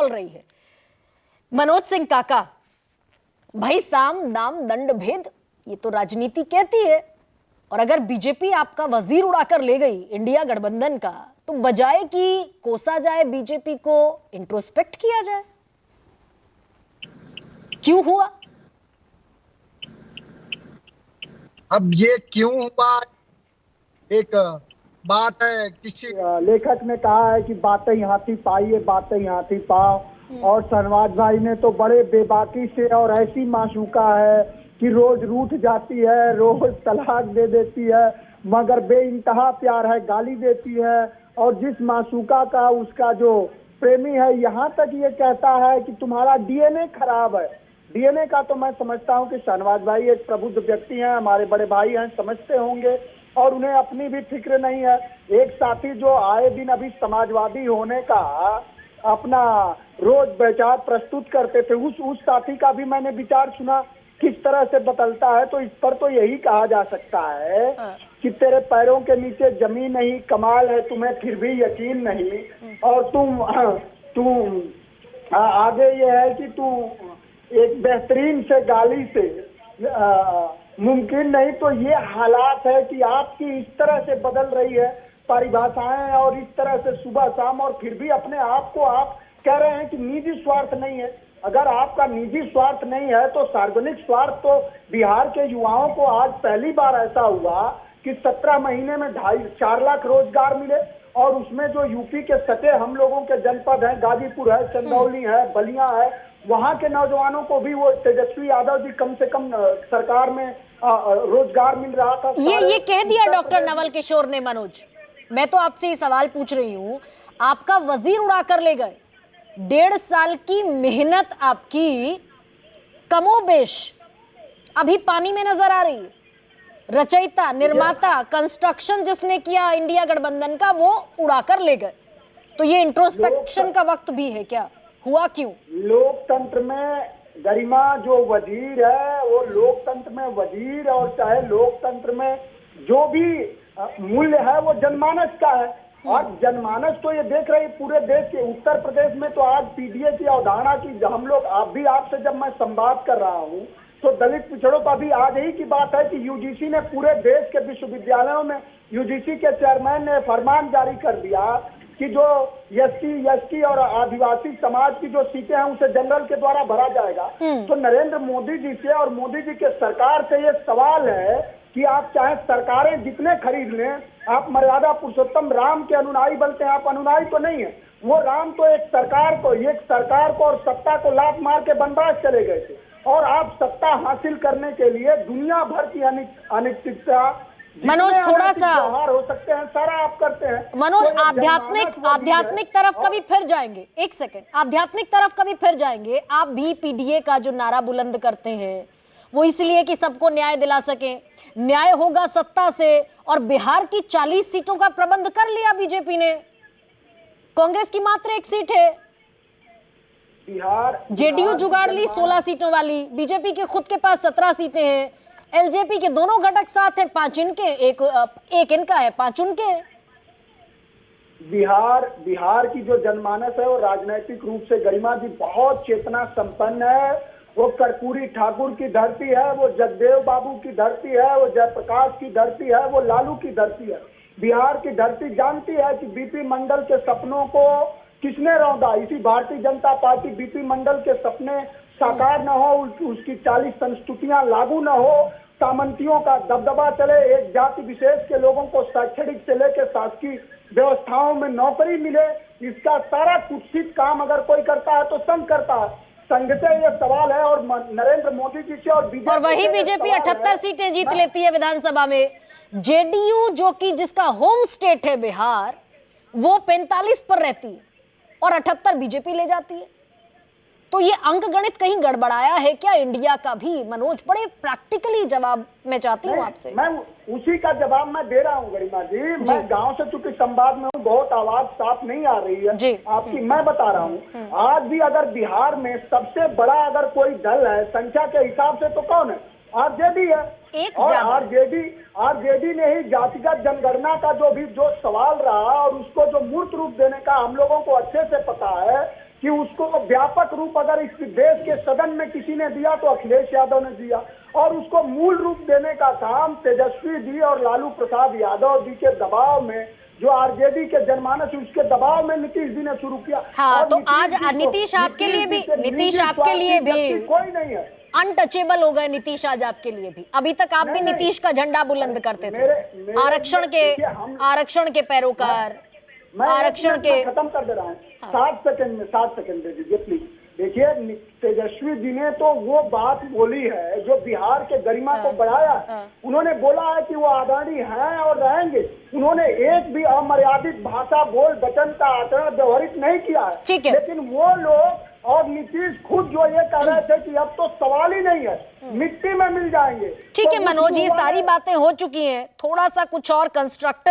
बोल रही है। मनोज सिंह काका, भाई साम दाम दंड भेद ये तो राजनीति कहती है, और अगर बीजेपी आपका वजीर उड़ाकर ले गई इंडिया गठबंधन का, तो बजाय कि कोसा जाए बीजेपी को, इंट्रोस्पेक्ट किया जाए। क्यों हुआ? अब ये क्यों हुआ, एक बात है। किसी लेखक ने कहा है कि बातें यहाँ थी पाइए, बातें यहाँ थी पाओ, और शहनवाज भाई ने तो बड़े बेबाकी से और ऐसी मासूका है कि रोज रूठ जाती है, रोज तलाक दे देती है, मगर बेइंतहा प्यार है, गाली देती है। और जिस मासूका का उसका जो प्रेमी है, यहाँ तक ये कहता है कि तुम्हारा डीएनए खराब है। डीएनए का तो मैं समझता हूँ कि शहनवाज भाई एक प्रबुद्ध व्यक्ति हैं, हमारे बड़े भाई हैं, समझते होंगे, और उन्हें अपनी भी फिक्र नहीं है। एक साथी जो आए दिन अभी समाजवादी होने का अपना रोज विचार प्रस्तुत करते थे, उस साथी का भी मैंने विचार सुना किस तरह से बदलता है। तो इस पर तो यही कहा जा सकता है कि तेरे पैरों के नीचे जमीन नहीं, कमाल है तुम्हें फिर भी यकीन नहीं, और तुम आगे ये है कि तू एक बेहतरीन से गाली से मुमकिन नहीं। तो ये हालात है कि आपकी इस तरह से बदल रही है परिभाषाएं, और इस तरह से सुबह शाम, और फिर भी अपने आप को आप कह रहे हैं कि निजी स्वार्थ नहीं है। अगर आपका निजी स्वार्थ नहीं है तो सार्वजनिक स्वार्थ। तो बिहार के युवाओं को आज पहली बार ऐसा हुआ कि 17 महीने में 2.5-4 लाख रोजगार मिले, और उसमें जो यूपी के सटे हम लोगों के जनपद हैं, गाजीपुर है, चंदौली है, बलिया है, वहां के नौजवानों को भी वो तेजस्वी यादव जी कम से कम सरकार में रोजगार मिल रहा था। ये कह दिया डॉक्टर नवल किशोर ने। मनोज, मैं तो आपसे ये सवाल पूछ रही हूँ, आपका वजीर उड़ा कर ले गए, 1.5 साल की मेहनत आपकी कमोबेश अभी पानी में नजर आ रही है। रचयिता, निर्माता, कंस्ट्रक्शन जिसने किया इंडिया गठबंधन का, वो उड़ाकर ले गए। तो ये इंट्रोस्पेक्शन का वक्त भी है क्या? हुआ क्यों? लोकतंत्र में गरिमा जो वजीर है, वो लोकतंत्र में वजीर, और चाहे लोकतंत्र में जो भी मूल्य है वो जनमानस का है। और जनमानस तो ये देख रही पूरे देश के, उत्तर प्रदेश में तो आज पीडीए की अवधारणा की हम लोग, आपसे जब मैं संवाद कर रहा हूँ तो दलित पिछड़ों का भी आज ही की बात है कि यूजीसी ने पूरे देश के विश्वविद्यालयों में, यूजीसी के चेयरमैन ने फरमान जारी कर दिया कि जो एसटी और आदिवासी समाज की जो सीटें हैं उसे जनरल के द्वारा भरा जाएगा। तो नरेंद्र मोदी जी से और मोदी जी के सरकार से ये सवाल है कि आप चाहे सरकारें जितने खरीद लें, आप मर्यादा पुरुषोत्तम राम के अनुनायी बनते हैं, आप अनुनायी तो नहीं है। वो राम तो एक सरकार को और सत्ता को लात मार के वनवास चले गए थे, और आप सत्ता हासिल करने के लिए दुनिया भर की अनिश्चितता, मनोज थोड़ा सा हो सकते हैं, सारा आप करते हैं। मनोज, आध्यात्मिक तरफ कभी फिर जाएंगे, एक सेकंड, आध्यात्मिक तरफ कभी फिर जाएंगे। आप भी पीडीए का जो नारा बुलंद करते हैं वो इसलिए कि सबको न्याय दिला सके, न्याय होगा सत्ता से, और बिहार की 40 सीटों का प्रबंध कर लिया बीजेपी ने। कांग्रेस की मात्र 1 सीट है, बिहार जेडीयू जुगाड़ ली 16 सीटों वाली, बीजेपी के खुद के पास 17 सीटें हैं, एलजेपी के दोनों घटक साथ हैं, 5 इनके, एक इनका है, 5 उनके। बिहार की जो जनमानस है वो राजनीतिक रूप से गरिमा जी बहुत चेतना संपन्न है। वो कर्पूरी ठाकुर की धरती है, वो जगदेव बाबू की धरती है, वो जयप्रकाश की धरती है, वो लालू की धरती है। बिहार की धरती जानती है कि बीपी मंडल के सपनों को किसने रौंदा। इसी भारतीय जनता पार्टी बीपी मंडल के सपने साकार न हो, उसकी 40 संस्तुतियां लागू न हो, सामंतियों का दबदबा चले, एक जाति विशेष के लोगों को शैक्षणिक से लेकर शासकीय व्यवस्थाओं में नौकरी मिले, इसका सारा कुत्सित काम अगर कोई करता है तो संघ करता है। संघ से ये सवाल है, और नरेंद्र मोदी जी से और बीजेपी, और वही बीजेपी 78 सीटें जीत लेती है विधानसभा में। जेडीयू जो कि जिसका होम स्टेट है बिहार, वो 45 पर रहती है और 78 बीजेपी ले जाती है। तो ये अंक गणित कहीं गड़बड़ाया है क्या इंडिया का भी? मनोज, बड़े प्रैक्टिकली जवाब मैं चाहती हूँ आपसे। मैं उसी का जवाब मैं दे रहा हूँ गरिमा जी। मैं गांव से चूंकि संवाद में हूँ, बहुत आवाज साफ नहीं आ रही है आपकी, मैं बता रहा हूँ। आज भी अगर बिहार में सबसे बड़ा अगर कोई दल है संख्या के हिसाब से तो कौन है? आरजेडी है। और आरजेडी ने ही जातिगत जनगणना का जो सवाल रहा, और उसको जो मूर्त रूप देने का हम लोगों को अच्छे से पता है कि उसको व्यापक रूप अगर इस देश के सदन में किसी ने दिया तो अखिलेश यादव ने दिया, और उसको मूल रूप देने का काम तेजस्वी जी और लालू प्रसाद यादव जी के दबाव में, जो आरजेडी के जनमानस उसके दबाव में नीतीश जी ने शुरू किया। हाँ, और तो नीतीश आज जी को- नीतीश आपके लिए भी, नीतीश जी के नीतीश निजी आपके लिए स्वार्थी भी व्यक्ति कोई नहीं है। अनटचेबल हो गए नीतीश आज आपके लिए भी। अभी तक आप भी नहीं, नीतीश का झंडा बुलंद करते थे, मेरे आरक्षण देखिए, हम- आरक्षण के पैरोकार, मैं आरक्षण के खत्म कर दे रहा हूँ। 7 सेकंड दे दीजिए प्लीज। देखिए, तेजस्वी जी ने तो वो बात बोली है जो बिहार के गरिमा को बढ़ाया। उन्होंने बोला है कि वो आदरणीय हैं और रहेंगे। उन्होंने एक भी अमर्यादित भाषा, बोल, वचन का आचरण व्यवहारित नहीं किया है। ठीक है। लेकिन वो लोग और नीतीश खुद जो ये कह रहे थे कि अब तो सवाल ही नहीं है, मिट्टी में मिल जाएंगे। ठीक तो है उस मनोज, ये युवा सारी ने- बातें हो चुकी हैं, थोड़ा सा कुछ और कंस्ट्रक्टिव